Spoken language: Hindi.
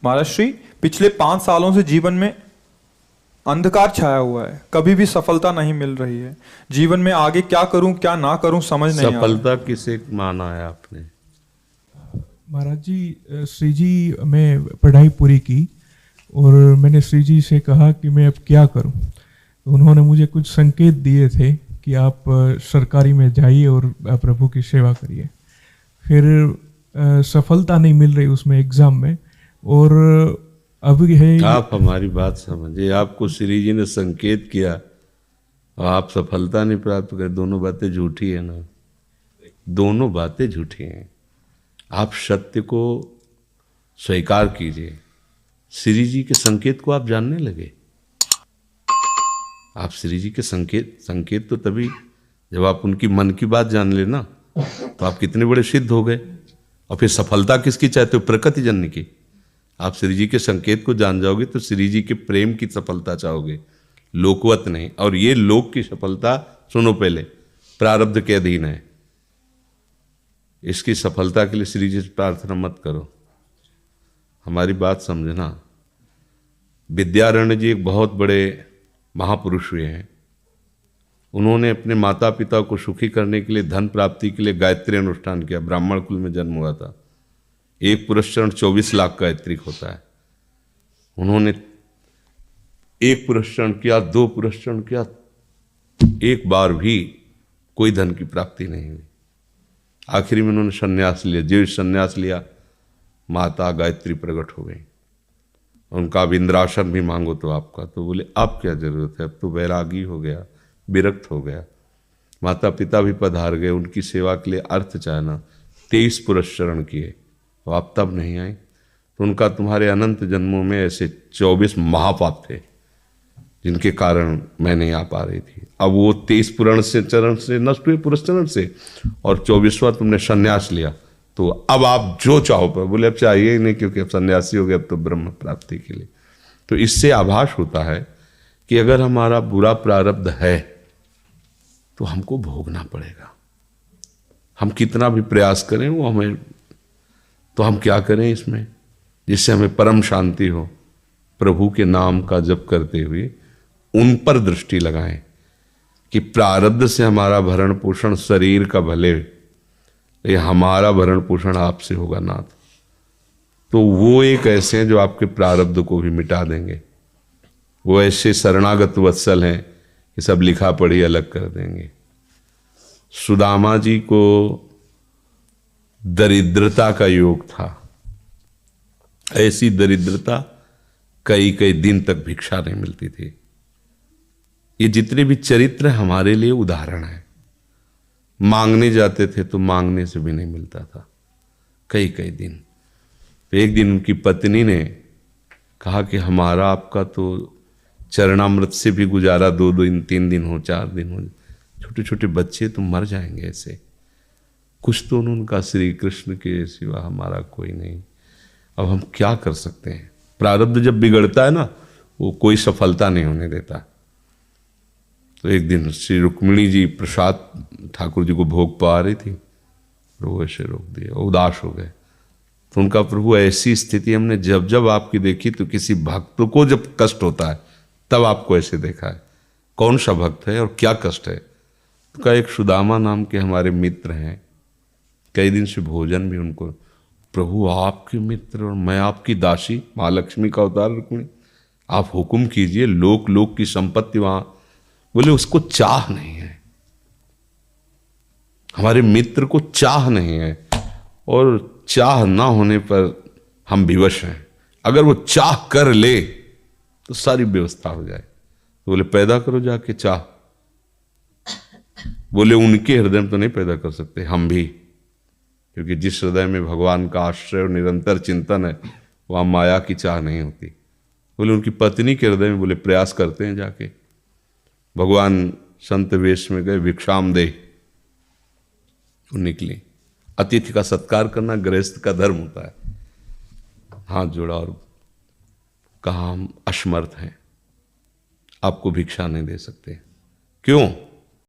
महाराज श्री, पिछले 5 सालों से जीवन में अंधकार छाया हुआ है, कभी भी सफलता नहीं मिल रही है। जीवन में आगे क्या करूं क्या ना करूं समझ नहीं आ रहा। सफलता किसे माना है आपने? महाराज जी, श्री जी मैं पढ़ाई पूरी की और मैंने श्री जी से कहा कि मैं अब क्या करूं। तो उन्होंने मुझे कुछ संकेत दिए थे कि आप सरकारी में जाइए और प्रभु की सेवा करिए। फिर सफलता नहीं मिल रही उसमें एग्ज़ाम में, और अब है। आप हमारी बात समझिए, आपको श्री जी ने संकेत किया और आप सफलता नहीं प्राप्त कर, दोनों बातें झूठी है ना, दोनों बातें झूठी हैं। आप सत्य को स्वीकार कीजिए। श्री जी के संकेत को आप जानने लगे। आप श्री जी के संकेत तो तभी जब आप उनकी मन की बात जान लेना, तो आप कितने बड़े सिद्ध हो गए। और फिर सफलता किसकी चाहते हो? प्रकृति जन्य की। आप श्री जी के संकेत को जान जाओगे तो श्री जी के प्रेम की सफलता चाहोगे, लोकवत नहीं। और ये लोक की सफलता, सुनो पहले, प्रारब्ध के अधीन है। इसकी सफलता के लिए श्री जी से प्रार्थना मत करो। हमारी बात समझना। विद्यारण्य जी एक बहुत बड़े महापुरुष हुए हैं। उन्होंने अपने माता पिता को सुखी करने के लिए, धन प्राप्ति के लिए गायत्री अनुष्ठान किया। ब्राह्मण कुल में जन्म हुआ था। एक पुरस्चरण 24 लाख गायत्री होता है। उन्होंने एक पुरस्चरण किया, 2 पुरस्चरण किया, एक बार भी कोई धन की प्राप्ति नहीं हुई। आखिरी में उन्होंने संन्यास लिया। जो संन्यास लिया, माता गायत्री प्रकट हो गई। उनका अब इंद्रासन भी मांगो तो आपका, तो बोले अब क्या जरूरत है, अब तो वैरागी हो गया, विरक्त हो गया। माता पिता भी पधार गए, उनकी सेवा के लिए अर्थ चाहना। 23 पुरस्चरण किए, तो आप तब नहीं आए। तो उनका तुम्हारे अनंत जन्मों में ऐसे 24 महापाप थे जिनके कारण मैं नहीं आ पा रही थी। अब वो 23 चरण से नष्ट हुए, पुरस्चरण से, और 24वां तुमने संन्यास लिया। तो अब आप जो चाहो पर, बोले अब चाहिए ही नहीं, क्योंकि अब सन्यासी हो गए, अब तो ब्रह्म प्राप्ति के लिए। तो इससे आभास होता है कि अगर हमारा बुरा प्रारब्ध है तो हमको भोगना पड़ेगा। हम कितना भी प्रयास करें वो हमें, तो हम क्या करें इसमें जिससे हमें परम शांति हो? प्रभु के नाम का जप करते हुए उन पर दृष्टि लगाएं कि प्रारब्ध से हमारा भरण पोषण शरीर का भले, ये हमारा भरण पोषण आपसे होगा नाथ। तो वो एक ऐसे हैं जो आपके प्रारब्ध को भी मिटा देंगे। वो ऐसे शरणागत वत्सल हैं कि सब लिखा पढ़ी अलग कर देंगे। सुदामा जी को दरिद्रता का योग था। ऐसी दरिद्रता, कई कई दिन तक भिक्षा नहीं मिलती थी। ये जितने भी चरित्र हमारे लिए उदाहरण है। मांगने जाते थे तो मांगने से भी नहीं मिलता था, कई कई दिन। तो एक दिन उनकी पत्नी ने कहा कि हमारा आपका तो चरणामृत से भी गुजारा 2 दिन 3 दिन हो, 4 दिन हो, छोटे छोटे बच्चे तो मर जाएंगे ऐसे। कुछ तो उन्होंने कहा, श्री कृष्ण के सिवा हमारा कोई नहीं। अब हम क्या कर सकते हैं? प्रारब्ध जब बिगड़ता है ना, वो कोई सफलता नहीं होने देता। तो एक दिन श्री रुक्मिणी जी प्रसाद ठाकुर जी को भोग पा रही थी, वो ऐसे रोक दिए, उदास हो गए। तो उनका, प्रभु ऐसी स्थिति हमने जब जब आपकी देखी, तो किसी भक्त को जब कष्ट होता है तब आपको ऐसे देखा है। कौन सा भक्त है और क्या कष्ट है? तो का एक सुदामा नाम के हमारे मित्र हैं, कई दिन से भोजन भी उनको। प्रभु आपके मित्र और मैं आपकी दासी, महालक्ष्मी का अवतार रुक्मिणी, आप हुक्म कीजिए। लोक लोक की संपत्ति वहां, बोले उसको चाह नहीं है, हमारे मित्र को चाह नहीं है, और चाह ना होने पर हम विवश हैं। अगर वो चाह कर ले तो सारी व्यवस्था हो जाए। तो बोले पैदा करो जाके चाह। बोले उनके हृदय में तो नहीं पैदा कर सकते, हम भी, क्योंकि जिस हृदय में भगवान का आश्रय और निरंतर चिंतन है, वहां माया की चाह नहीं होती। बोले उनकी पत्नी के हृदय में, बोले प्रयास करते हैं जाके। भगवान संत वेश में गए, भिक्षाम दे, वो निकली। अतिथि का सत्कार करना गृहस्थ का धर्म होता है। हाथ जोड़ा और कहा, हम असमर्थ हैं, आपको भिक्षा नहीं दे सकते। क्यों?